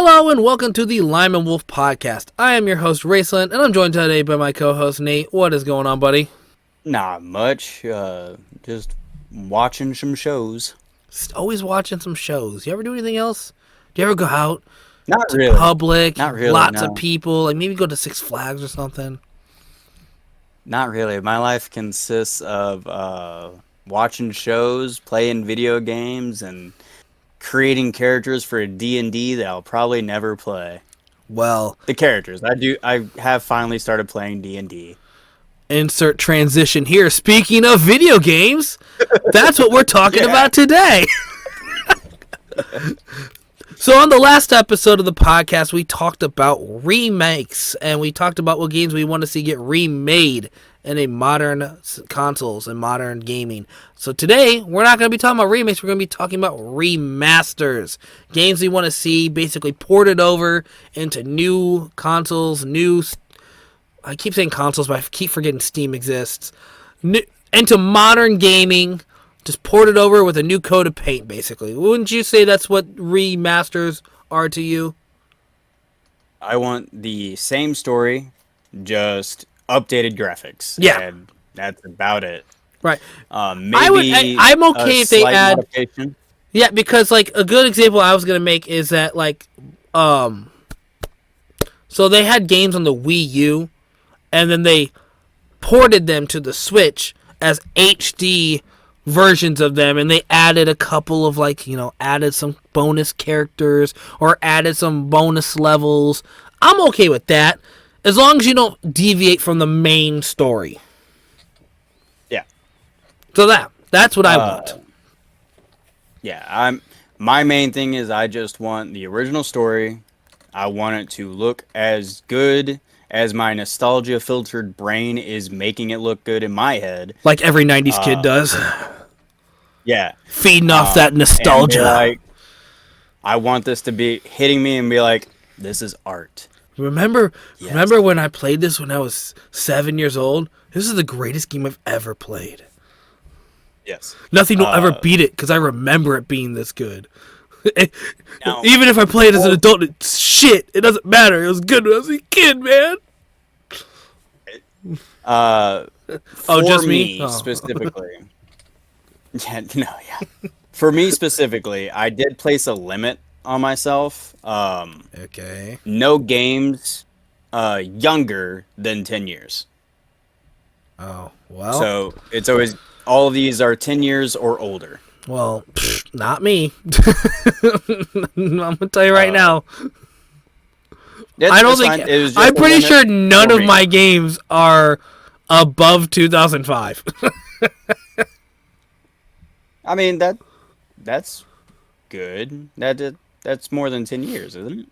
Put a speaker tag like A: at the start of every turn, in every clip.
A: Hello and welcome to the Lyman Wolf Podcast. I am your host, Raceland, and I'm joined today by my co-host, Nate. What is going on, buddy?
B: Not much. Just watching some shows.
A: Just always watching some shows. You ever do anything else? Do you ever go out
B: Not
A: to
B: really.
A: public?
B: Not really,
A: Lots
B: no.
A: of people. Like maybe go to Six Flags or something?
B: Not really. My life consists of watching shows, playing video games, and creating characters for a D&D that I'll probably never play.
A: Well,
B: The characters. I have finally started playing D&D.
A: insert transition here. Speaking of video games, that's what we're talking about today. So on the last episode of the podcast, we talked about remakes, and we talked about what games we want to see get remade in a modern consoles and modern gaming. So today, we're not going to be talking about remakes, we're going to be talking about remasters. Games we want to see basically ported over into new consoles, I keep saying consoles, but I keep forgetting Steam exists. Into modern gaming, just ported over with a new coat of paint, basically. Wouldn't you say that's what remasters are to you?
B: I want the same story, just updated graphics.
A: Yeah.
B: And that's about it.
A: Right.
B: Maybe
A: I'm okay if they
B: slight
A: add...
B: modification.
A: Yeah, because, like, a good example I was going to make is that, like, so they had games on the Wii U, and then they ported them to the Switch as HD versions of them, and they added a couple of, like, added some bonus characters or added some bonus levels. I'm okay with that, as long as you don't deviate from the main story.
B: Yeah.
A: So that's what I want.
B: Yeah, my main thing is I just want the original story. I want it to look as good as my nostalgia filtered brain is making it look good in my head.
A: Like every 90s kid does.
B: Yeah.
A: Feeding off that nostalgia.
B: Like, I want this to be hitting me and be like, this is art.
A: Remember when I played this when I was 7 years old? This is the greatest game I've ever played.
B: Yes.
A: Nothing will ever beat it because I remember it being this good.
B: Now,
A: Even if I play it as an adult, it's shit. It doesn't matter. It was good when I was a kid, man.
B: for
A: me?
B: me specifically. For me specifically, I did place a limit on myself.
A: Okay.
B: No games younger than 10 years.
A: Oh, well.
B: So it's always, all of these are 10 years or older.
A: Well, not me. I'm going to tell you right now. I don't think... I'm pretty sure none of my games are above 2005.
B: I mean, that's good. That's more than 10 years, isn't it?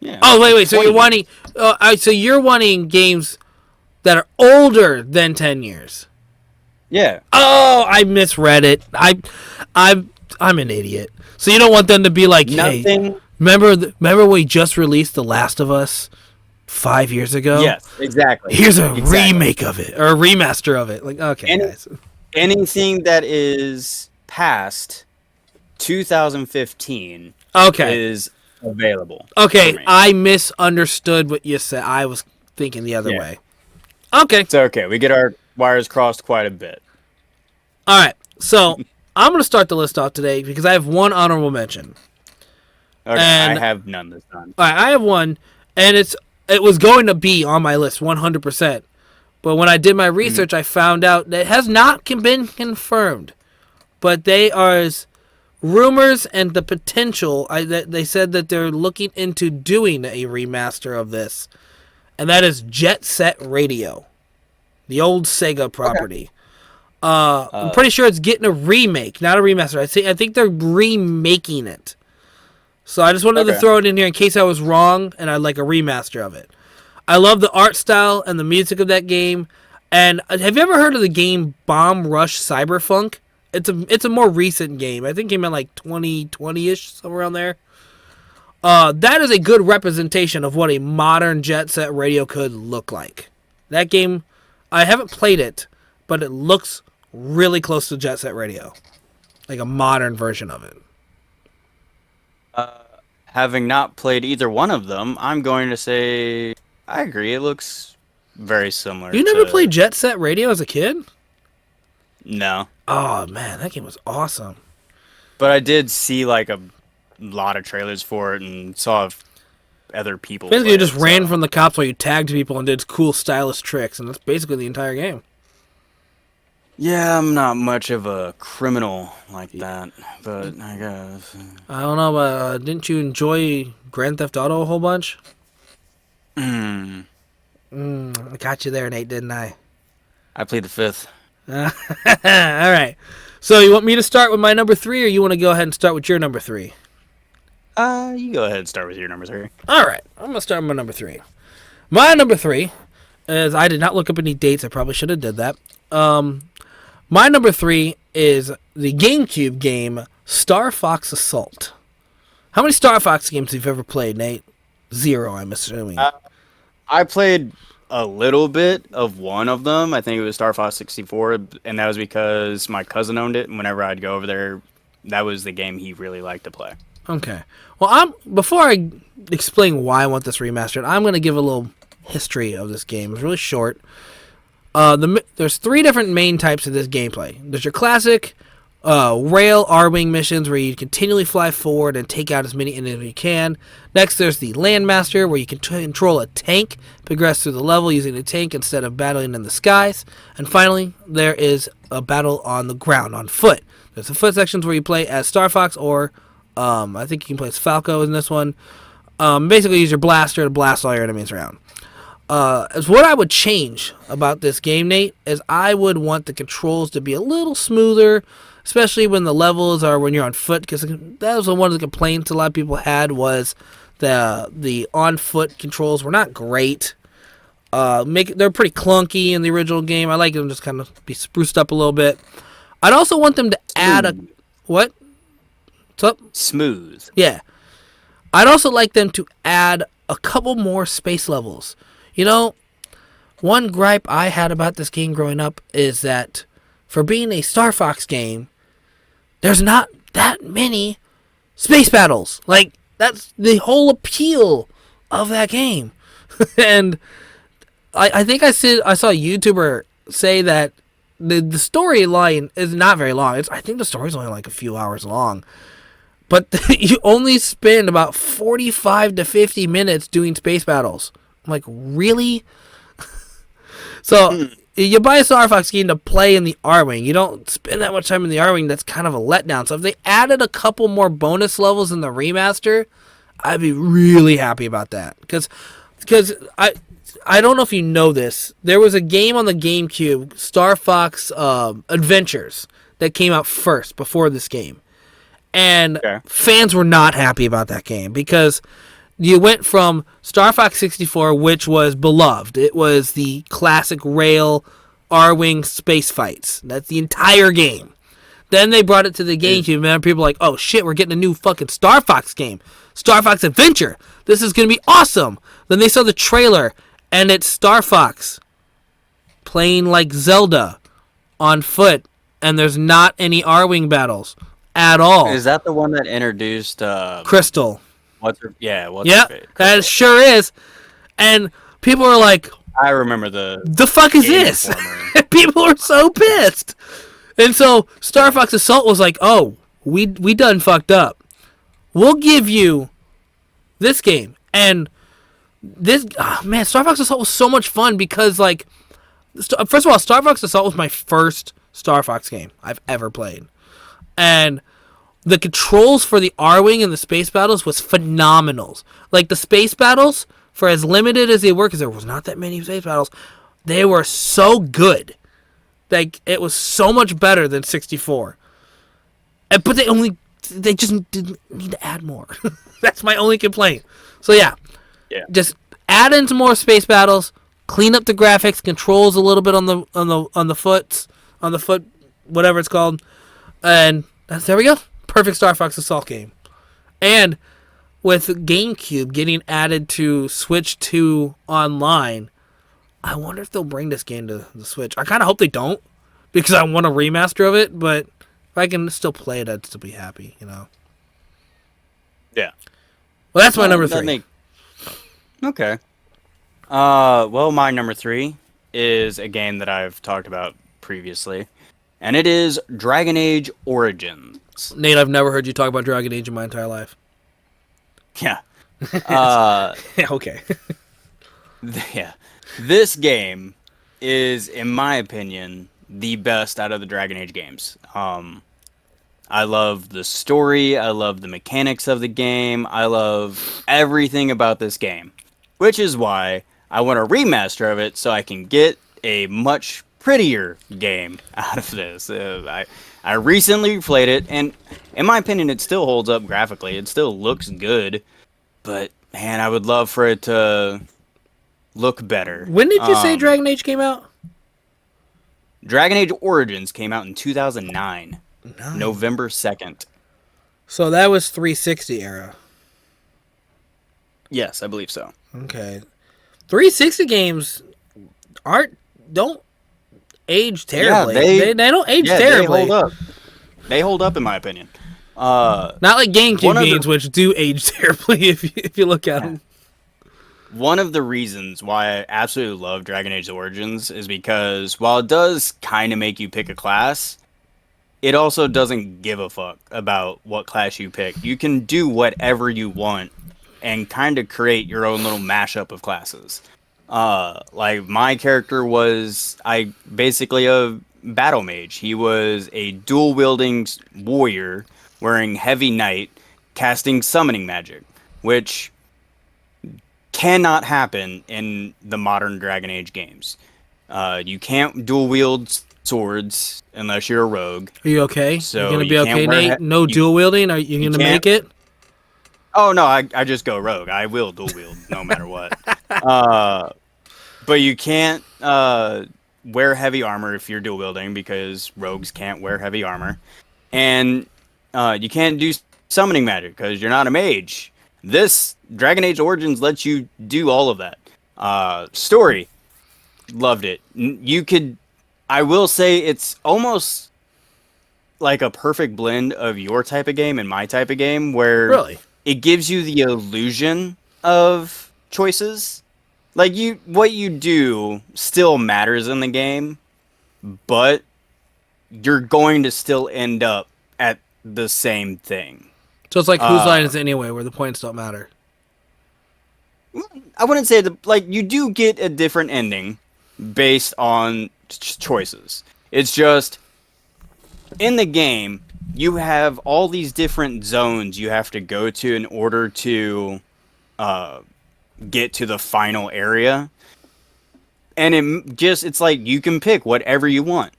B: Yeah.
A: Oh, wait. So you're wanting games that are older than 10 years.
B: Yeah.
A: Oh, I misread it. I'm an idiot. So you don't want them to be like, hey, remember we just released The Last of Us 5 years ago?
B: Yes, exactly.
A: Here's a remake of it, or a remaster of it. Like, okay, guys.
B: Anything that is past 2015 is available.
A: Okay, I misunderstood what you said. I was thinking the other way. Okay.
B: It's okay. We get our wires crossed quite a bit.
A: All right. So I'm going to start the list off today because I have one honorable mention.
B: Okay,
A: and
B: I have none this time.
A: All right, I have one, and it was going to be on my list 100%. But when I did my research, I found out that it has not been confirmed. But they are rumors and the potential. They said that they're looking into doing a remaster of this. And that is Jet Set Radio. The old Sega property. Okay. I'm pretty sure it's getting a remake, not a remaster. I think they're remaking it. So I just wanted to throw it in here in case I was wrong, and I'd like a remaster of it. I love the art style and the music of that game. And have you ever heard of the game Bomb Rush Cyberpunk? It's a more recent game. I think it came out like 2020-ish, somewhere around there. That is a good representation of what a modern Jet Set Radio could look like. That game, I haven't played it, but it looks really close to Jet Set Radio. Like a modern version of it.
B: having not played either one of them, I'm going to say I agree. It looks very similar
A: You never
B: to
A: played Jet Set Radio as a kid?
B: no,
A: Oh man, that game was awesome.
B: but I did see like a lot of trailers for it and saw other people
A: Basically,
B: play
A: you just
B: it.
A: ran
B: So.
A: from the cops while you tagged people and did cool, stylish tricks, and that's basically the entire game.
B: Yeah, I'm not much of a criminal like that, but I guess.
A: I don't know, but didn't you enjoy Grand Theft Auto a whole bunch?
B: Hmm.
A: I got you there, Nate, didn't I?
B: I played the fifth.
A: All right. So you want me to start with my number 3, or you want to go ahead and start with your number 3?
B: You go ahead and start with your number 3.
A: All right. I'm going to start with my number 3. My number 3 is, I did not look up any dates. I probably should have did that. My number 3 is the GameCube game Star Fox Assault. How many Star Fox games have you ever played, Nate? 0, I'm assuming.
B: I played a little bit of one of them. I think it was Star Fox 64, and that was because my cousin owned it, and whenever I'd go over there, that was the game he really liked to play.
A: Okay. Well, before I explain why I want this remastered, I'm going to give a little history of this game. It's really short. There's 3 different main types of this gameplay. There's your classic rail R-wing missions where you continually fly forward and take out as many enemies as you can. Next, there's the Landmaster where you can control a tank, progress through the level using a tank instead of battling in the skies. And finally, there is a battle on the ground, on foot. There's the foot sections where you play as Star Fox, or I think you can play as Falco in this one. Basically, use your blaster to blast all your enemies around. As what I would change about this game, Nate, is I would want the controls to be a little smoother, especially when the levels are when you're on foot, because that was one of the complaints a lot of people had, was the on foot controls were not great. They're pretty clunky in the original game. I like them just kind of be spruced up a little bit. I'd also want them to add a what? What's up?
B: Smooth.
A: Yeah. I'd also like them to add a couple more space levels. You know, one gripe I had about this game growing up is that for being a Star Fox game, there's not that many space battles. Like, that's the whole appeal of that game. And I think I saw a YouTuber say that the storyline is not very long. I think the story's only like a few hours long. But you only spend about 45 to 50 minutes doing space battles. I'm like, really? So, you buy a Star Fox game to play in the R-Wing. You don't spend that much time in the R-Wing. That's kind of a letdown. So if they added a couple more bonus levels in the remaster, I'd be really happy about that. Because I don't know if you know this. There was a game on the GameCube, Star Fox Adventures, that came out first, before this game. And fans were not happy about that game because you went from Star Fox 64, which was beloved. It was the classic rail R-Wing space fights. That's the entire game. Then they brought it to the GameCube, and people were like, oh shit, we're getting a new fucking Star Fox game. Star Fox Adventure. This is going to be awesome. Then they saw the trailer, and it's Star Fox playing like Zelda on foot, and there's not any R-Wing battles at all.
B: Is that the one that introduced
A: Crystal?
B: What's her? Yeah,
A: that sure is. And people are like,
B: I remember the
A: fuck is this? People are so pissed. And so Star Fox Assault was like, oh, we done fucked up. We'll give you this game. And this, man, Star Fox Assault was so much fun because, like, first of all, Star Fox Assault was my first Star Fox game I've ever played. And the controls for the R-Wing and the space battles was phenomenal. Like, the space battles, for as limited as they were, because there was not that many space battles, they were so good. Like, it was so much better than 64. But they just didn't need to add more. That's my only complaint. So yeah, just add in some more space battles, clean up the graphics, controls a little bit on the foot, whatever it's called, and there we go. Perfect Star Fox Assault game. And with GameCube getting added to Switch 2 online, I wonder if they'll bring this game to the Switch. I kind of hope they don't, because I want a remaster of it, but if I can still play it, I'd still be happy, you know?
B: Yeah.
A: Well, that's my number
B: That
A: 3.
B: okay. Well, my number 3 is a game that I've talked about previously, and it is Dragon Age Origins.
A: Nate, I've never heard you talk about Dragon Age in my entire life.
B: Yeah. Uh,
A: Okay.
B: yeah. This game is, in my opinion, the best out of the Dragon Age games. I love the story. I love the mechanics of the game. I love everything about this game, which is why I want a remaster of it so I can get a much prettier game out of this. I recently played it, and in my opinion, it still holds up graphically. It still looks good, but man, I would love for it to look better.
A: When did you say Dragon Age came out?
B: Dragon Age Origins came out in 2009,
A: No.
B: November 2nd.
A: So that was 360 era.
B: Yes, I believe so.
A: Okay. 360 games don't age terribly.
B: they
A: don't age terribly.
B: They hold up. They hold up, in my opinion.
A: Not like GameCube games, which do age terribly if you look at them.
B: One of the reasons why I absolutely love Dragon Age Origins is because while it does kind of make you pick a class, it also doesn't give a fuck about what class you pick. You can do whatever you want and kind of create your own little mashup of classes. Like my character was basically a battle mage. He was a dual wielding warrior wearing heavy knight, casting summoning magic, which cannot happen in the modern Dragon Age games. You can't dual wield swords unless you're a rogue.
A: Are you okay?
B: So
A: you're gonna
B: you
A: be
B: can't
A: okay,
B: wear
A: Nate? No dual wielding? Are you gonna make it?
B: Oh no, I just go rogue. I will dual wield no matter what. But you can't wear heavy armor if you're dual wielding because rogues can't wear heavy armor, and you can't do summoning magic because you're not a mage. This Dragon Age Origins lets you do all of that. Story, loved it. You could, I will say, it's almost like a perfect blend of your type of game and my type of game, where
A: Really?
B: it gives you the illusion of choices. Like what you do still matters in the game, but you're going to still end up at the same thing.
A: So it's like whose line is it anyway, where the points don't matter.
B: I wouldn't say like you do get a different ending based on choices. It's just in the game you have all these different zones you have to go to in order to get to the final area, and it's like you can pick whatever you want.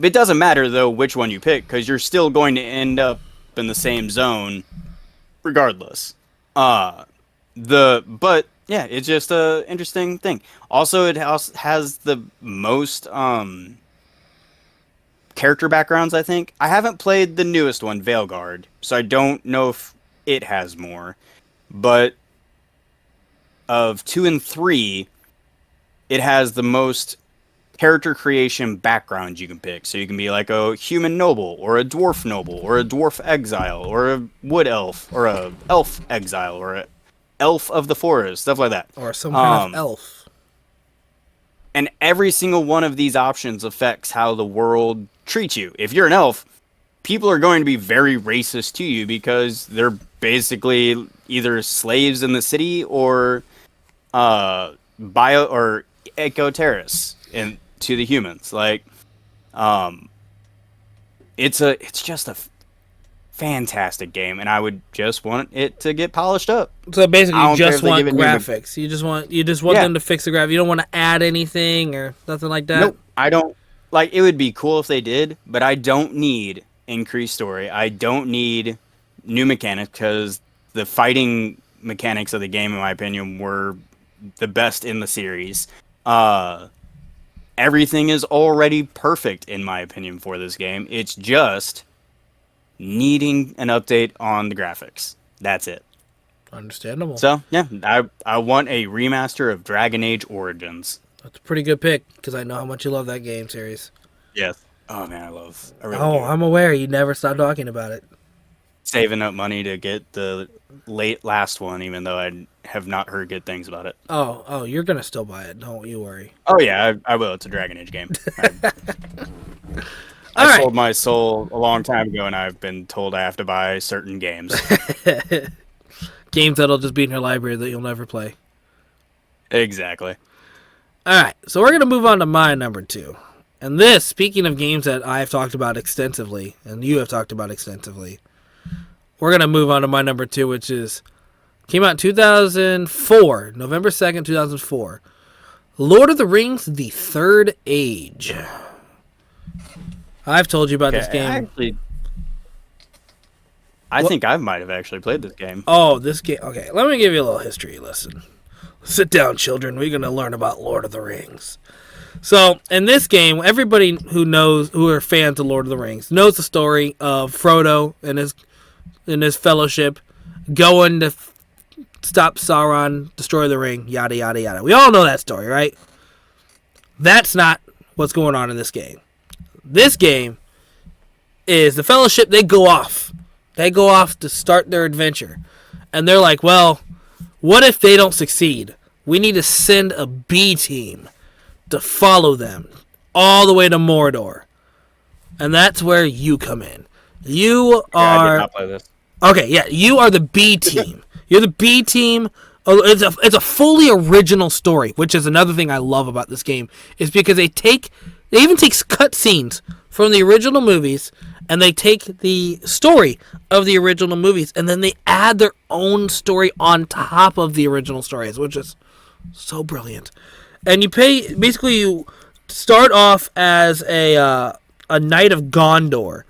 B: It doesn't matter though which one you pick because you're still going to end up in the same zone regardless. But yeah, it's just a interesting thing. Also, it has the most character backgrounds, I think. I haven't played the newest one, Veilguard, so I don't know if it has more. But of 2 and 3, it has the most character creation backgrounds you can pick. So you can be like a human noble, or a dwarf noble, or a dwarf exile, or a wood elf, or a elf exile, or a elf of the forest, stuff like that.
A: Or some kind of elf.
B: And every single one of these options affects how the world treats you. If you're an elf, people are going to be very racist to you because they're basically either slaves in the city or eco-terrorists to the humans. Like, it's just a fantastic game, and I would just want it to get polished up.
A: So basically, you just want graphics. You just want them to fix the graphics. You don't want to add anything or nothing like that.
B: Nope, I don't. Like, it would be cool if they did, but I don't need increased story. I don't need new mechanics because the fighting mechanics of the game, in my opinion, were the best in the series. Everything is already perfect, in my opinion, for this game. It's just needing an update on the graphics. That's it.
A: Understandable.
B: So, yeah, I want a remaster of Dragon Age Origins.
A: That's a pretty good pick, because I know how much you love that game series.
B: Yes. Oh, man, I really do.
A: I'm aware. You never stop talking about it.
B: saving up money to get the last one, even though I have not heard good things about it.
A: Oh, you're gonna still buy it. Don't you worry.
B: Oh yeah, I will. It's a Dragon Age game.
A: All
B: I
A: right.
B: sold my soul a long time ago, and I've been told I have to buy certain games.
A: Games that'll just be in your library that you'll never play.
B: Exactly.
A: All right, so we're going to move on to my number 2. And this, speaking of games that I've talked about extensively, and you have talked about extensively, we're going to move on to my number 2, which came out in 2004, November 2nd, 2004. Lord of the Rings, The Third Age. I've told you about this game.
B: I think I might have actually played this game.
A: Oh, this game. Okay, let me give you a little history lesson. Sit down, children. We're going to learn about Lord of the Rings. So, in this game, everybody who are fans of Lord of the Rings knows the story of Frodo and his fellowship going to stop Sauron, destroy the ring, yada, yada, yada. We all know that story, right? That's not what's going on in this game. This game is the fellowship, they go off. They go off to start their adventure. And they're like, well, what if they don't succeed? We need to send a B team to follow them all the way to Mordor. And that's where you come in. You are...
B: I did not play this.
A: Okay, yeah, you are the B team. You're the B team. It's a fully original story, which is another thing I love about this game, is because they even take cutscenes from the original movies, and they take the story of the original movies, and then they add their own story on top of the original stories, which is so brilliant. And you start off as a knight of Gondor,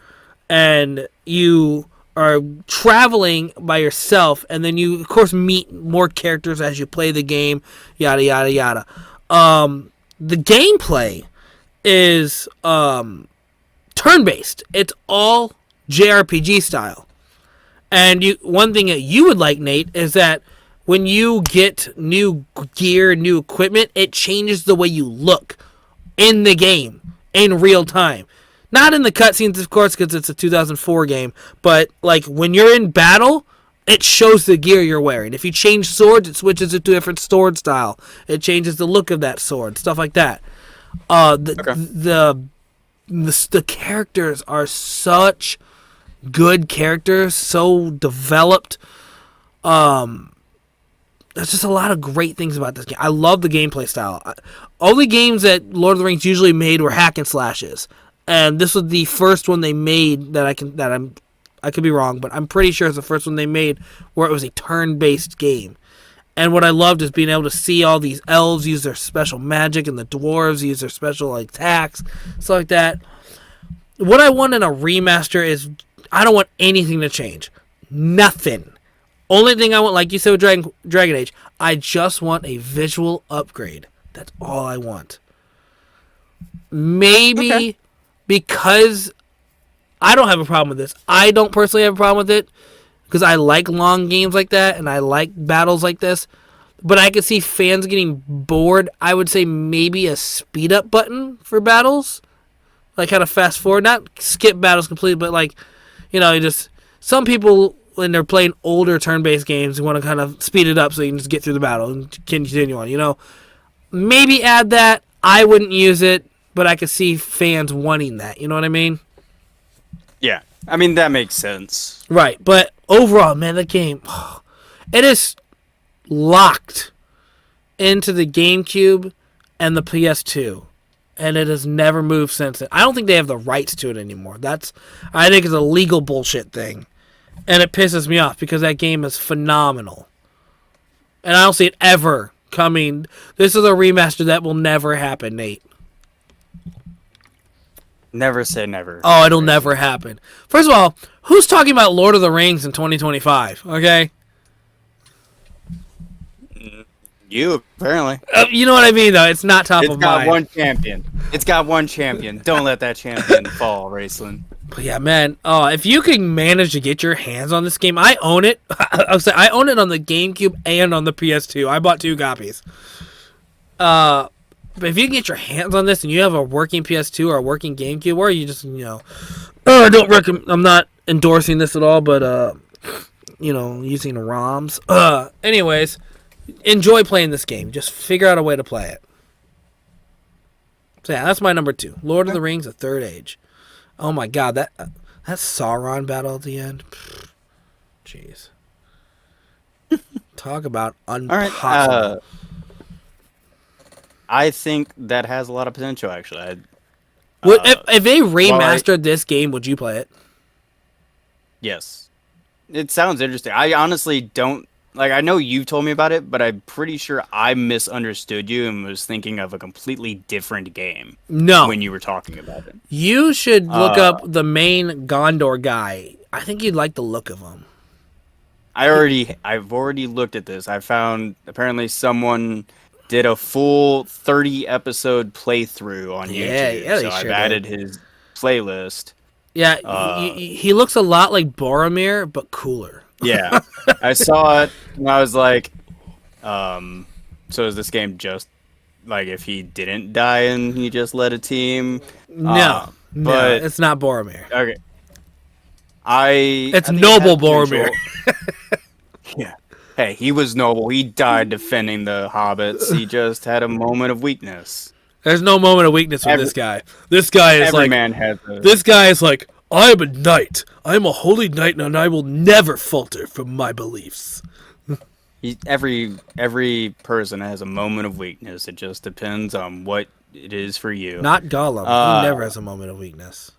A: and you are traveling by yourself, and then you, of course, meet more characters as you play the game, yada, yada, yada. The gameplay is turn-based. It's all JRPG style. And one thing that you would like, Nate, is that when you get new gear, new equipment, it changes the way you look in the game in real time. Not in the cutscenes, of course, because it's a 2004 game, but like when you're in battle, it shows the gear you're wearing. If you change swords, it switches to a different sword style. It changes the look of that sword, stuff like that. The characters are such good characters, so developed. There's just a lot of great things about this game. I love the gameplay style. All the games that Lord of the Rings usually made were hack and slashes, and this was the first one they made I could be wrong, but I'm pretty sure it's the first one they made where it was a turn-based game. And what I loved is being able to see all these elves use their special magic and the dwarves use their special attacks, stuff like that. What I want in a remaster is I don't want anything to change. Nothing. Only thing I want, like you said with Dragon Age, I just want a visual upgrade. That's all I want. Maybe because I don't have a problem with this. I don't personally have a problem with it because I like long games like that and I like battles like this. But I could see fans getting bored. I would say maybe a speed up button for battles. Like kind of fast forward. Not skip battles completely, but some people, when they're playing older turn-based games, want to kind of speed it up so you can just get through the battle and continue on, Maybe add that. I wouldn't use it, but I could see fans wanting that. You know what I mean?
B: Yeah. I mean, that makes sense.
A: Right. But overall, man, the game, it is locked into the GameCube and the PS2. And it has never moved since then. I don't think they have the rights to it anymore. I think it's a legal bullshit thing. And it pisses me off because that game is phenomenal. And I don't see it ever coming. This is a remaster that will never happen, Nate.
B: Never say never.
A: Oh, it'll never happen. First of all, who's talking about Lord of the Rings in 2025? Okay?
B: You, apparently.
A: You know what I mean, though. It's not top of mind.
B: It's got one champion. It's got one champion. Don't let that champion fall, Raceland.
A: But yeah, man. If you can manage to get your hands on this game, I own it. I own it on the GameCube and on the PS2. I bought 2 copies. But if you can get your hands on this and you have a working PS2 or a working GameCube, or you just, I don't recommend. I'm not endorsing this at all, but using ROMs. Anyways, enjoy playing this game. Just figure out a way to play it. So yeah, that's my number 2. Lord of the Rings: The Third Age. Oh my god, that Sauron battle at the end. Jeez. Talk about impossible.
B: All right. I think that has a lot of potential, actually.
A: If they remastered this game, would you play it?
B: Yes. It sounds interesting. I honestly don't... Like, I know you told me about it, but I'm pretty sure I misunderstood you and was thinking of a completely different game.
A: No.
B: When you were talking about it.
A: You should look up the main Gondor guy. I think you'd like the look of him.
B: I've already looked at this. I found apparently someone did a full 30-episode playthrough on YouTube.
A: Yeah,
B: so I've added his playlist.
A: Yeah, he looks a lot like Boromir, but cooler.
B: Yeah, I saw it and I was like, so is this game just like if he didn't die and he just led a team?
A: No, but it's not Boromir.
B: Okay.
A: It's noble Boromir.
B: Yeah. Hey, he was noble. He died defending the hobbits. He just had a moment of weakness.
A: There's no moment of weakness with this guy. This guy is
B: every man has
A: This guy is like, I'm a knight. I'm a holy knight, and I will never falter from my beliefs.
B: Every person has a moment of weakness. It just depends on what it is for you.
A: Not Gollum. He never has a moment of weakness.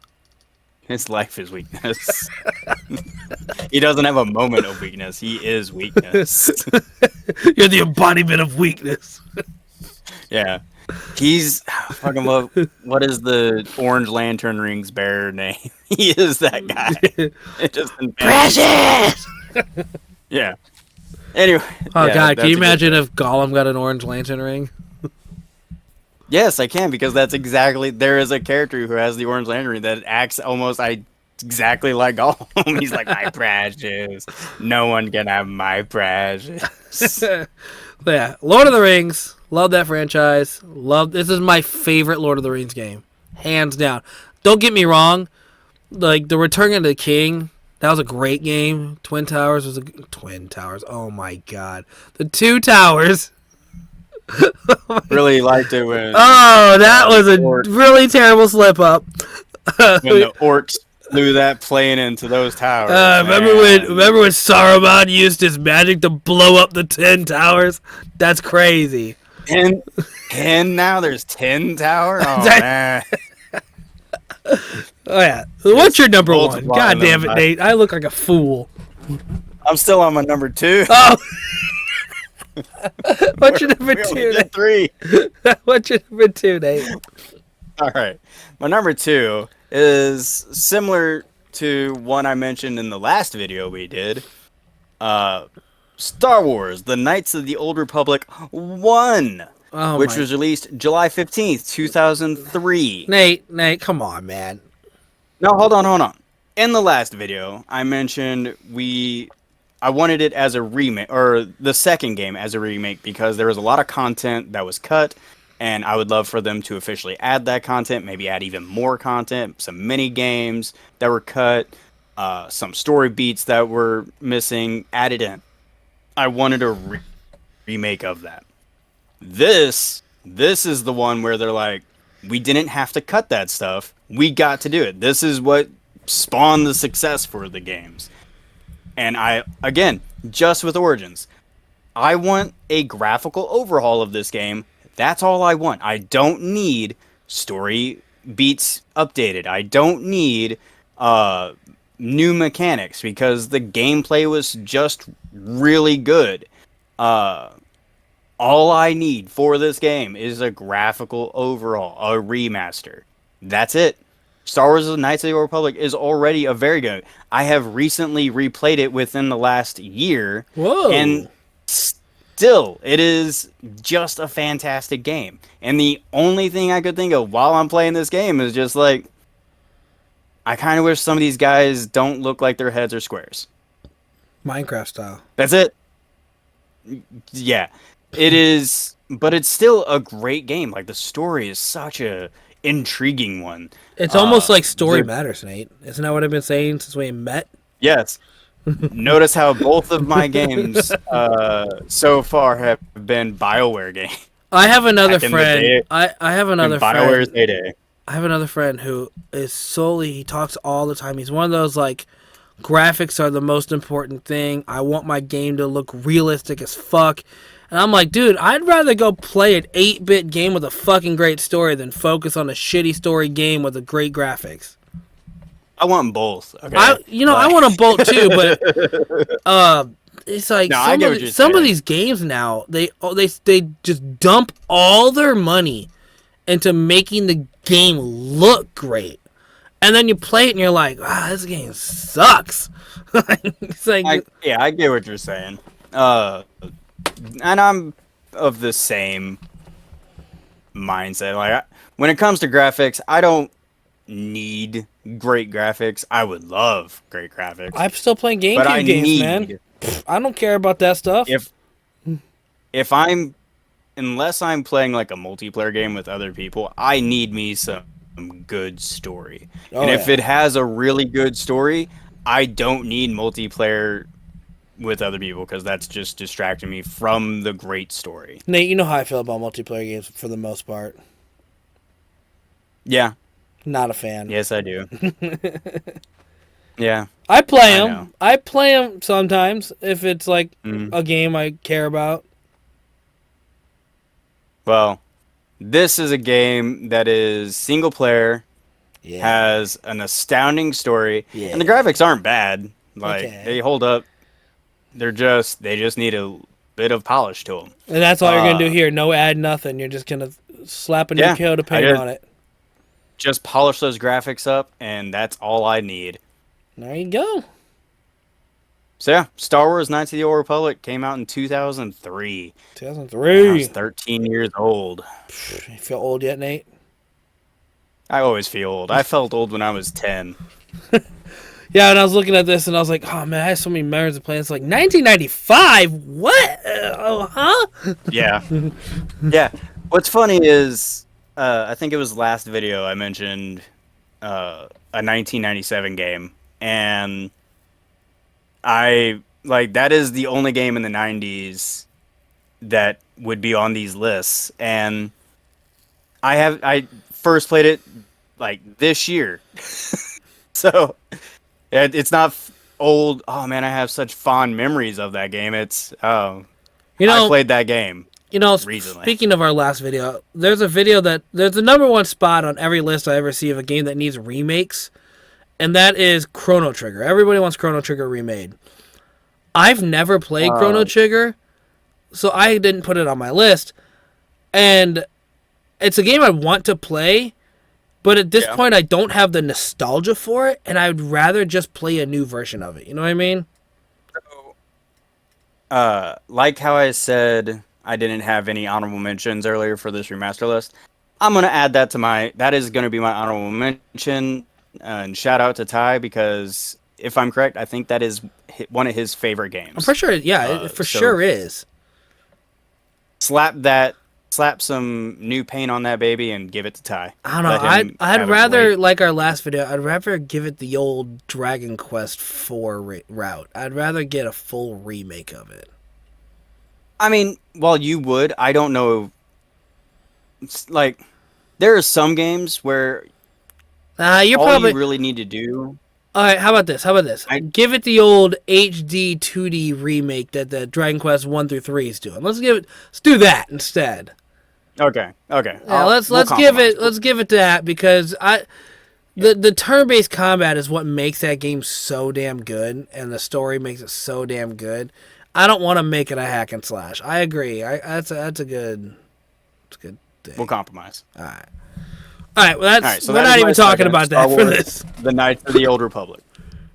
B: His life is weakness. He doesn't have a moment of weakness. He is weakness.
A: You're the embodiment of weakness.
B: Yeah. He's fucking what is the Orange Lantern Ring's bearer name? He is that guy. It just
A: Precious.
B: Yeah. Anyway.
A: Oh god, can you imagine if Gollum got an Orange Lantern Ring?
B: Yes, I can, because that's exactly... There is a character who has the Orange Lantern Ring that acts almost exactly like Gollum. He's like, my precious. No one can have my precious.
A: Yeah, Lord of the Rings. Love that franchise. This is my favorite Lord of the Rings game. Hands down. Don't get me wrong. Like, The Return of the King, that was a great game. Twin Towers was Twin Towers. Oh my god. The Two Towers...
B: Really liked it when...
A: Oh, that was a really terrible slip up.
B: When the orcs flew that plane into those towers.
A: Remember when Saruman used his magic to blow up the 10 towers? That's crazy.
B: 10 now? There's 10 towers? Oh, man.
A: Oh, yeah. What's your number 1? God damn it, Nate. I look like a fool.
B: I'm still on my number 2.
A: Oh. What's your number 2?
B: 3.
A: What's your number 2, Nate?
B: All right. My number 2 is similar to one I mentioned in the last video we did. Star Wars: The Knights of the Old Republic 1, which was released July 15th, 2003.
A: Nate, come on, man.
B: No, hold on. In the last video, I mentioned I wanted it as a remake, or the second game as a remake, because there was a lot of content that was cut, and I would love for them to officially add that content, maybe add even more content, some mini games that were cut, some story beats that were missing, added in. I wanted a remake of that. This is the one where they're like, we didn't have to cut that stuff. We got to do it. This is what spawned the success for the games. And again, just with Origins, I want a graphical overhaul of this game. That's all I want. I don't need story beats updated. I don't need new mechanics, because the gameplay was just really good. All I need for this game is a graphical overhaul, a remaster. That's it. Star Wars: The Knights of the Old Republic is already a very good. I have recently replayed it within the last year.
A: Whoa.
B: And still, it is just a fantastic game. And the only thing I could think of while I'm playing this game is just like, I kind of wish some of these guys don't look like their heads are squares.
A: Minecraft style.
B: That's it. Yeah. It is, but it's still a great game. Like, the story is such a intriguing one.
A: It's almost like story
B: There,
A: matters, Nate. Isn't that what I've been saying since we met?
B: yes. Notice how both of my games so far have been BioWare games
A: I have another
B: back in the
A: friend.
B: day
A: I have
B: in
A: another
B: BioWare's
A: friend.
B: heyday.
A: I have another friend who is solely, he talks all the time. He's one of those like, graphics are the most important thing. I want my game to look realistic as fuck. And I'm like, dude, I'd rather go play an 8-bit game with a fucking great story than focus on a shitty story game with a great graphics.
B: I want both. Okay,
A: I want them both too, but it's like
B: No, I get what you're
A: some of
B: saying.
A: these games now they just dump all their money into making the game look great. And then you play it and you're like, wow, this game sucks. It's like,
B: I get what you're saying. And I'm of the same mindset. Like, when it comes to graphics, I don't need great graphics. I would love great graphics,
A: I'm still playing
B: but I
A: GameCube games,
B: need
A: man. I don't care about that stuff.
B: if I'm unless I'm playing like a multiplayer game with other people, I need me some good story.
A: Oh,
B: And if
A: yeah.
B: it has a really good story, I don't need multiplayer with other people because that's just distracting me from the great story.
A: Nate, you know how I feel about multiplayer games for the most part.
B: Yeah,
A: Not a fan.
B: yes, I do. Yeah,
A: I play
B: I
A: them.
B: know.
A: I play them sometimes if it's like
B: Mm.
A: a game I care about.
B: Well, this is a game that is single player,
A: Yeah.
B: has an astounding story,
A: Yeah.
B: and the graphics aren't bad. Like
A: Okay.
B: they hold up. They just need a bit of polish to them.
A: And that's all you're going to do
B: Uh,
A: here. No add nothing. You're just going to slap a new
B: Yeah,
A: coat of
B: I
A: paint
B: just-
A: on it.
B: Just polish those graphics up, and that's all I need.
A: There you go.
B: So yeah, Star Wars: Knights of the Old Republic came out in 2003. I
A: 2003.
B: was 13 years old.
A: You feel old yet, Nate?
B: I always feel old. I felt old when I was 10.
A: Yeah, and I was looking at this and I was like, oh man, I have so many memories of playing. It's like 1995? What? Huh?
B: Yeah. Yeah. What's funny is, I think it was last video I mentioned a 1997 game, and that is the only game in the 90s that would be on these lists, and I first played it like this year. So it's not old. Oh man, I have such fond memories of that game. I played that game. Recently.
A: Speaking of our last video, there's the number one spot on every list I ever see of a game that needs remakes, and that is Chrono Trigger. Everybody wants Chrono Trigger remade. I've never played Chrono Trigger, so I didn't put it on my list. And it's a game I want to play, but at this point I don't have the nostalgia for it, and I'd rather just play a new version of it. You know what I mean?
B: Like how I said I didn't have any honorable mentions earlier for this remaster list, I'm gonna add that that is gonna be my honorable mention. And shout out to Ty, because if I'm correct, I think that is one of his favorite games.
A: I'm pretty sure. Yeah, it for
B: so-
A: sure is.
B: Slap some new paint on that baby and give it to Ty.
A: I don't know.
B: Let him
A: I'd
B: have it
A: rather,
B: wait.
A: like our last video, I'd rather give it the old Dragon Quest 4 route. I'd rather get a full remake of it.
B: I mean, while you would, I don't know. It's like, there are some games where
A: You're
B: all
A: probably
B: you really need to do.
A: all right. How about this? Give it the old HD 2D remake that the Dragon Quest 1 through 3 is doing. Let's do that instead.
B: Okay.
A: Yeah, let's give it that, because the turn-based combat is what makes that game so damn good, and the story makes it so damn good. I don't want to make it a hack and slash. I agree. That's a good thing.
B: We'll compromise.
A: All right. Well,
B: All right, so
A: we're
B: that
A: not
B: is
A: even
B: my
A: talking
B: second,
A: about
B: Star
A: that for
B: Wars,
A: this.
B: The Knights of the Old Republic.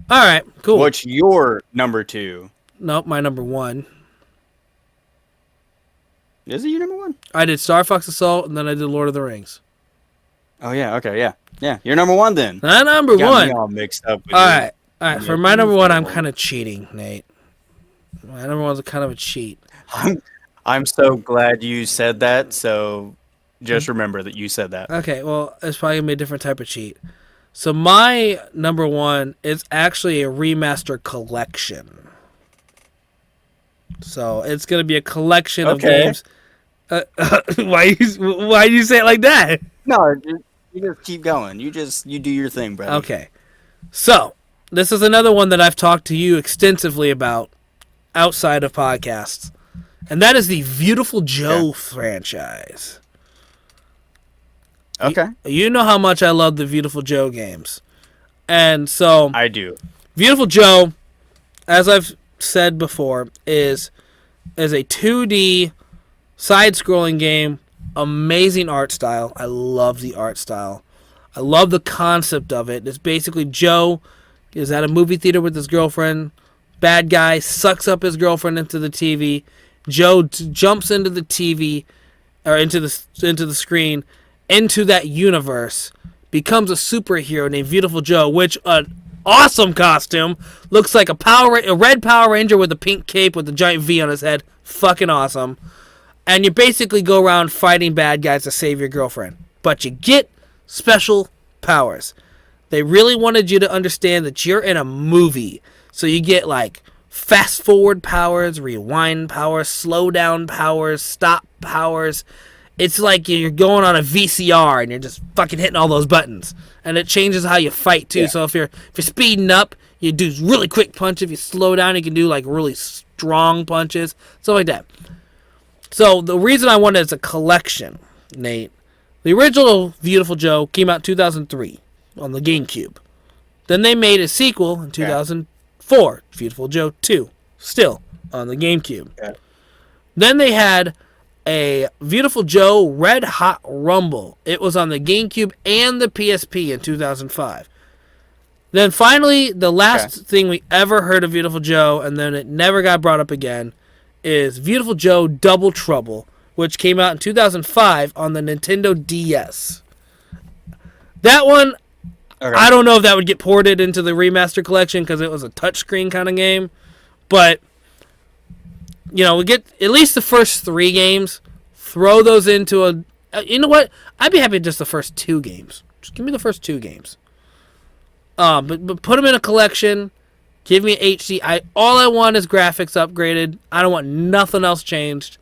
A: All right. Cool.
B: What's your number 2?
A: Nope. My number 1.
B: Is it your number 1?
A: I did Star Fox Assault, and then I did Lord of the Rings.
B: Oh yeah. Okay. Yeah. Your number 1 then.
A: My number
B: Got
A: 1.
B: me all mixed up. With
A: All
B: you.
A: right.
B: Yeah,
A: For my number 1, I'm
B: favorite.
A: kind of cheating, Nate. My number 1's kind of a cheat.
B: I'm so glad you said that. So Just remember that you said that.
A: Okay, well, it's probably gonna be a different type of cheat. So my number one is actually a remaster collection. So it's gonna be a collection of
B: Okay.
A: games. Why do you say it like that?
B: No, you just keep going. You do your thing, brother.
A: Okay, so this is another one that I've talked to you extensively about outside of podcasts, and that is the Beautiful Joe franchise.
B: Okay.
A: You know how much I love the Beautiful Joe games, and so
B: I do.
A: Beautiful Joe, as I've said before, is a 2D side-scrolling game. Amazing art style. I love the art style. I love the concept of it. It's basically Joe is at a movie theater with his girlfriend. Bad guy sucks up his girlfriend into the TV. Joe jumps into the TV or into the screen, into that universe, becomes a superhero named Beautiful Joe, which an awesome costume. Looks like a red Power Ranger with a pink cape with a giant V on his head. Fucking awesome. And you basically go around fighting bad guys to save your girlfriend. But you get special powers. They really wanted you to understand that you're in a movie. So you get like fast forward powers, rewind powers, slow down powers, stop powers. It's like you're going on a VCR and you're just fucking hitting all those buttons. And it changes how you fight too. Yeah. So if you're speeding up, you do really quick punches. If you slow down, you can do like really strong punches. Stuff like that. So the reason I wanted it as a collection, Nate, the original Beautiful Joe came out in 2003 on the GameCube. Then they made a sequel in 2004, Beautiful Joe 2, still on the GameCube. Yeah. Then they had a Beautiful Joe Red Hot Rumble. It was on the GameCube and the PSP in 2005. Then finally, the last thing we ever heard of Beautiful Joe, and then it never got brought up again, is Beautiful Joe Double Trouble, which came out in 2005 on the Nintendo DS. That one, I don't know if that would get ported into the remaster collection because it was a touchscreen kind of game. But, you know, we get at least the first 3 games. Throw those into a... you know what? I'd be happy with just the first 2 games. Just give me the first 2 games. But put them in a collection. Give me HD. All I want is graphics upgraded. I don't want nothing else changed.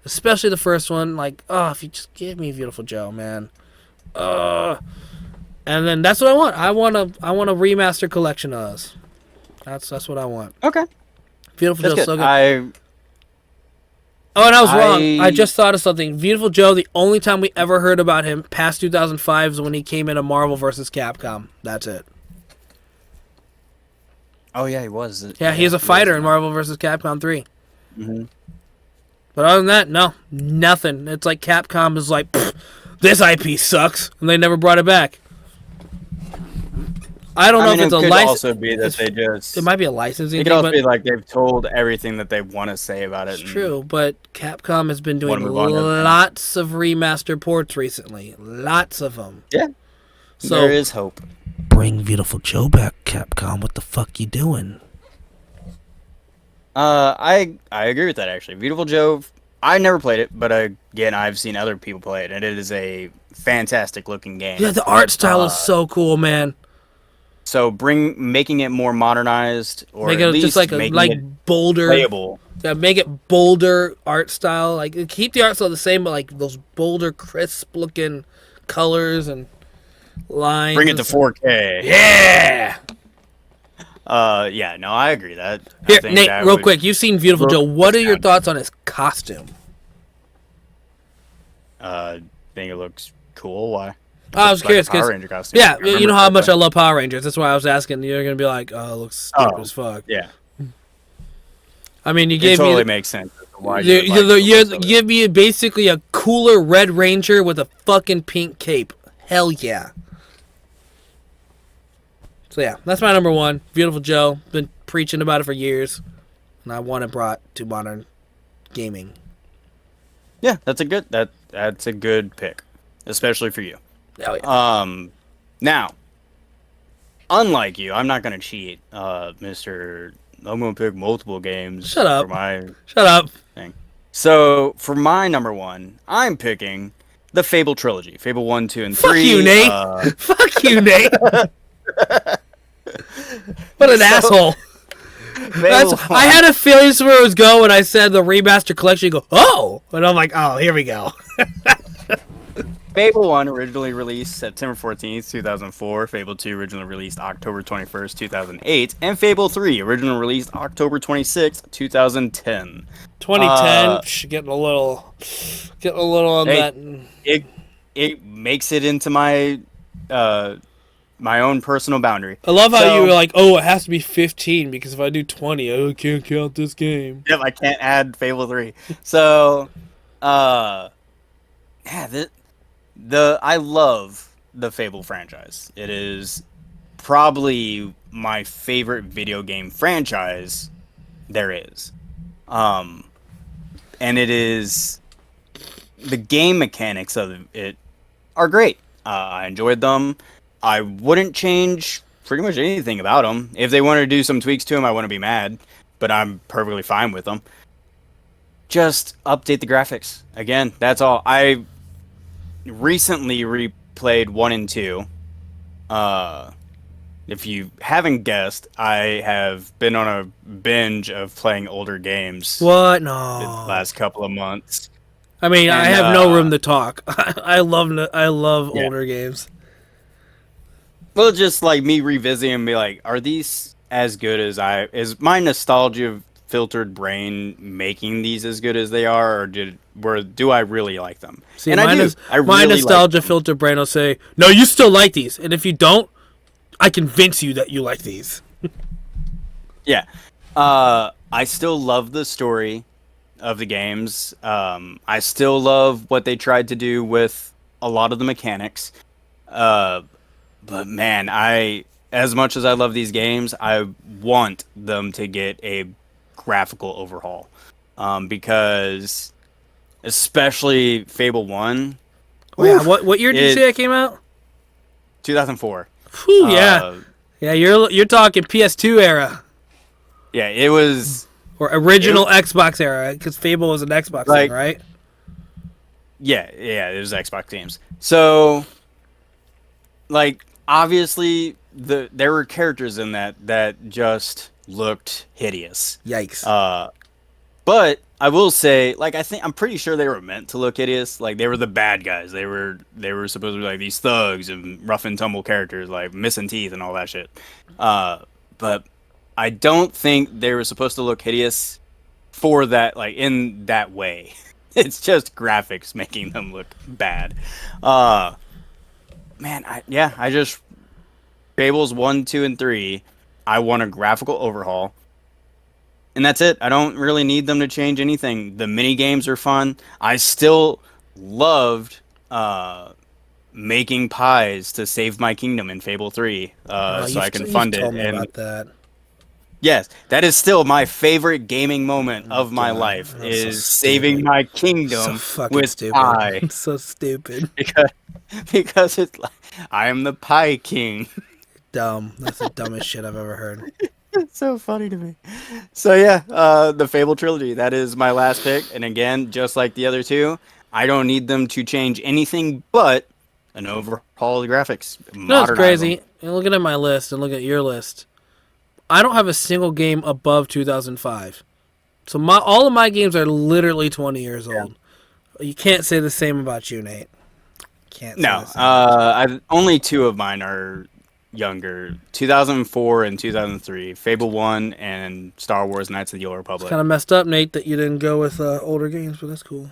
A: Especially the first one. Like, if you just give me Beautiful Joe, man. And then that's what I want. I want a remaster collection of those. That's what I want.
B: Okay.
A: Beautiful Joe's so good. Oh, and I was wrong. I just thought of something. Beautiful Joe, the only time we ever heard about him past 2005 is when he came into Marvel vs. Capcom. That's it.
B: Oh, yeah, he was.
A: Yeah, he's a fighter in Marvel vs. Capcom 3.
B: Mm-hmm.
A: But other than that, no. Nothing. It's like Capcom is like, this IP sucks, and they never brought it back. I don't know if it's a license. It could also be that they just... It might be a licensing thing.
B: It could also be like they've told everything that they want to say about it.
A: It's true, but Capcom has been doing lots of remaster ports recently. Lots of them.
B: Yeah. So, there is hope.
A: Bring Beautiful Joe back, Capcom. What the fuck you doing?
B: I agree with that, actually. Beautiful Joe, I never played it, but again, I've seen other people play it, and it is a fantastic looking game.
A: Yeah, the art style is so cool, man.
B: So making it more modernized, or
A: make
B: at
A: it
B: least
A: just like bolder,
B: playable.
A: Yeah, make it bolder art style. Like keep the art style the same, but like those bolder, crisp looking colors and lines.
B: Bring it to 4K.
A: Yeah.
B: Yeah. No, I agree that.
A: Here, Nate, real quick, you've seen Beautiful Joe. What are your thoughts on his costume?
B: Think it looks cool. Why?
A: I was curious
B: Power Ranger costume.
A: Yeah, you know how much I love Power Rangers. That's why I was asking. You're gonna be like, "Oh, it looks stupid as fuck."
B: Yeah.
A: I mean, you gave me.
B: It totally makes sense. Why
A: you give me basically a cooler Red Ranger with a fucking pink cape. Hell yeah. So yeah, that's my number one. Beautiful Joe. Been preaching about it for years, and I want it brought to modern gaming.
B: Yeah, that's a good pick, especially for you.
A: Oh, yeah.
B: Now, unlike you, I'm not gonna cheat, Mister. I'm gonna pick multiple games.
A: Shut up.
B: For my
A: Shut up.
B: thing. So for my number one, I'm picking the Fable trilogy, Fable 1, 2, and 3.
A: Fuck you, Nate. Fuck you, Nate. What an asshole. I had a feeling this is where it was going when I said the remaster collection. You go, oh! And I'm like, oh, here we go.
B: Fable 1 originally released September 14th, 2004. Fable 2 originally released October 21st, 2008. And Fable 3 originally released October 26th, 2010.
A: 2010, getting a little on that.
B: It makes it into my my own personal boundary.
A: I love how you were like, oh, it has to be 15 because if I do 20, I can't count this game.
B: Yep, I can't add Fable 3. So, I love the Fable franchise. It is probably my favorite video game franchise there is. And it is, the game mechanics of it are great. I enjoyed them. I wouldn't change pretty much anything about them. If they wanted to do some tweaks to them, I wouldn't be mad, but I'm perfectly fine with them. Just update the graphics. Again, that's all. I recently replayed 1 and 2. If you haven't guessed, I have been on a binge of playing older games.
A: What? No.
B: The last couple of months.
A: I mean, I have no room to talk. I love older games.
B: Well, just like me revisiting and be like, are these as good as is my nostalgia filtered brain making these as good as they are, or do I really like them?
A: See, and my nostalgia filtered brain will say, no, you still like these, and if you don't, I convince you that you like these.
B: Yeah, I still love the story of the games. I still love what they tried to do with a lot of the mechanics. But man, as much as I love these games, I want them to get a graphical overhaul. Because especially Fable 1.
A: Oh, yeah, what year did you say it came out?
B: 2004.
A: Whew, yeah. Yeah, you're talking PS2 era.
B: Yeah, it was,
A: or original Xbox era, because Fable was an Xbox thing, right?
B: Yeah, it was Xbox games. So, like, obviously, there were characters in that just looked hideous.
A: Yikes.
B: But I will say, like, I'm pretty sure they were meant to look hideous. Like, they were the bad guys. They were supposed to be like these thugs and rough and tumble characters, like missing teeth and all that shit. But I don't think they were supposed to look hideous for that, like, in that way. It's just graphics making them look bad. Man, I just Fables 1, 2, and 3. I want a graphical overhaul. And that's it. I don't really need them to change anything. The mini games are fun. I still loved making pies to save my kingdom in Fable 3, so I can fund it.
A: Told me about that.
B: Yes, that is still my favorite gaming moment of my life, is saving my kingdom with pie.
A: It's so stupid.
B: Because it's like, I am the pie king.
A: Dumb. That's the dumbest shit I've ever heard.
B: It's so funny to me. So yeah, the Fable trilogy, that is my last pick. And again, just like the other two, I don't need them to change anything but an overhaul of the graphics.
A: No, it's crazy. And looking at my list and looking at your list, I don't have a single game above 2005. So all of my games are literally 20 years old. You can't say the same about you, Nate. Can't.
B: No, only two of mine are younger, 2004 and 2003, Fable 1 and Star Wars Knights of the Old Republic.
A: It's kind of messed up, Nate, that you didn't go with older games, but that's cool.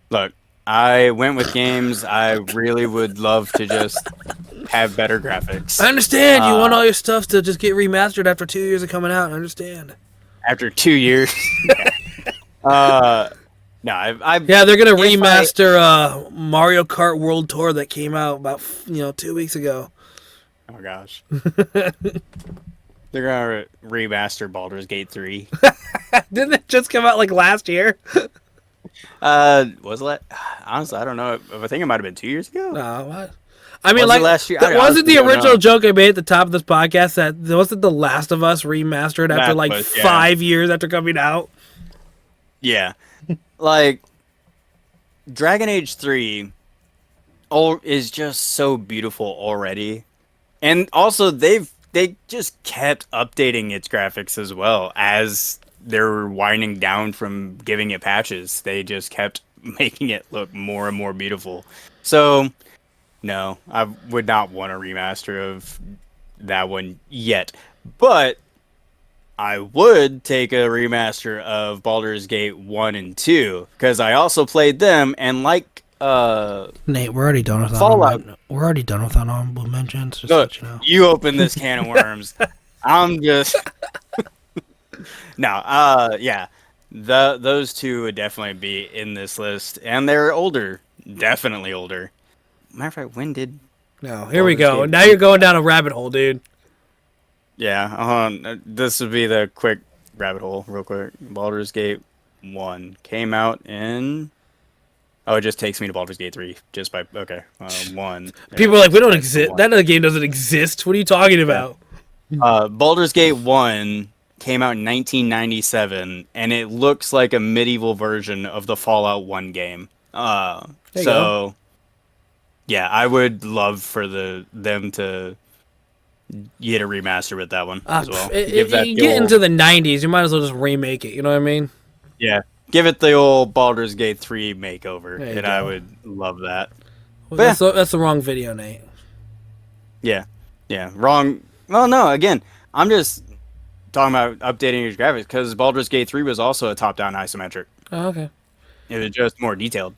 B: Look, I went with games I really would love to just have better graphics.
A: I understand. You want all your stuff to just get remastered after 2 years of coming out. I understand.
B: After 2 years? No,
A: yeah, they're gonna remaster Mario Kart World Tour that came out about 2 weeks ago.
B: Oh gosh. They're gonna remaster Baldur's Gate 3.
A: Didn't it just come out like last year?
B: Was it? Honestly, I don't know. I think it might have been 2 years ago.
A: No, what? I mean, like
B: last year.
A: Wasn't the original joke I made at the top of this podcast that wasn't The Last of Us remastered after 5 years after coming out?
B: Yeah, like Dragon Age 3 is just so beautiful already. And also they just kept updating its graphics as well as they're winding down from giving it patches. They just kept making it look more and more beautiful. So no, I would not want a remaster of that one yet. But I would take a remaster of Baldur's Gate 1 and 2 because I also played them and
A: Nate, we're already done with
B: Fallout.
A: We're already done with honorable mentions. Just
B: Look,
A: let you know.
B: you open this can of worms. I'm just no. Yeah, those two would definitely be in this list, and they're older, definitely older. Matter of fact, when did?
A: No, here we
B: Baldur's
A: go.
B: Gate
A: Now you're going down a rabbit hole, dude.
B: Yeah, this would be the quick rabbit hole, real quick. Baldur's Gate 1 came out in. Oh, it just takes me to Baldur's Gate 3 just by 1.
A: People are like, we don't exist. That other game doesn't exist. What are you talking about?
B: Baldur's Gate 1 came out in 1997, and it looks like a medieval version of the Fallout 1 game. So, yeah, I would love for them to get a remaster with that one as well.
A: If you get into the 90s, you might as well just remake it. You know what I mean?
B: Yeah. Give it the old Baldur's Gate 3 makeover, and
A: go.
B: I would love that.
A: Well, that's the wrong video, Nate.
B: Yeah. Wrong. Well, no, again, I'm just talking about updating your graphics because Baldur's Gate 3 was also a top-down isometric.
A: Oh, okay.
B: It was just more detailed.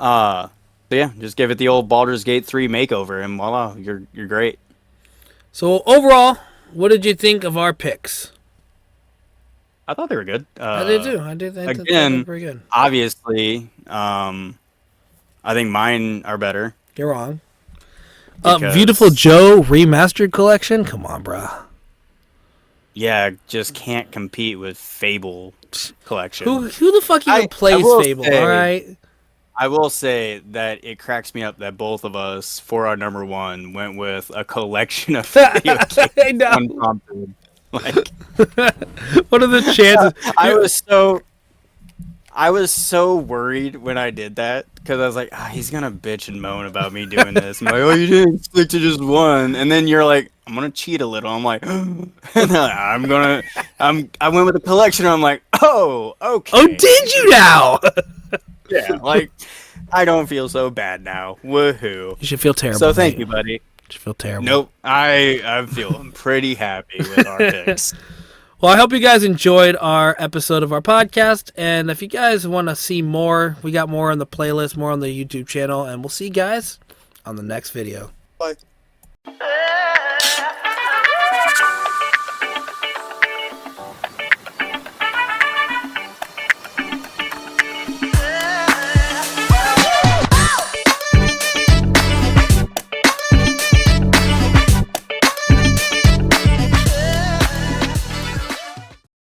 B: So yeah, just give it the old Baldur's Gate 3 makeover, and voila, you're great.
A: So overall, what did you think of our picks?
B: I thought they were good.
A: I did too. I did.
B: Again,
A: pretty good.
B: Obviously, I think mine are better.
A: You're wrong. Beautiful Joe Remastered Collection? Come on, bruh.
B: Yeah, just can't compete with Fable Collection.
A: Who the fuck even plays Fable, alright?
B: I will say that it cracks me up that both of us, for our number one, went with a collection of video games unprompted. Like,
A: what are the chances?
B: I was so worried when I did that because I was like, he's gonna bitch and moan about me doing this. I'm like, oh, you didn't stick to just one, and then you're like, I'm gonna cheat a little. I'm like, and I went with a collection. And I'm like, oh, okay.
A: Oh, did you now?
B: Yeah, like I don't feel so bad now. Woohoo!
A: You should feel terrible.
B: So thank you, buddy.
A: You should feel terrible.
B: Nope, I'm feeling pretty happy with our picks.
A: Well, I hope you guys enjoyed our episode of our podcast. And if you guys want to see more, we got more on the playlist, more on the YouTube channel. And we'll see you guys on the next video.
B: Bye.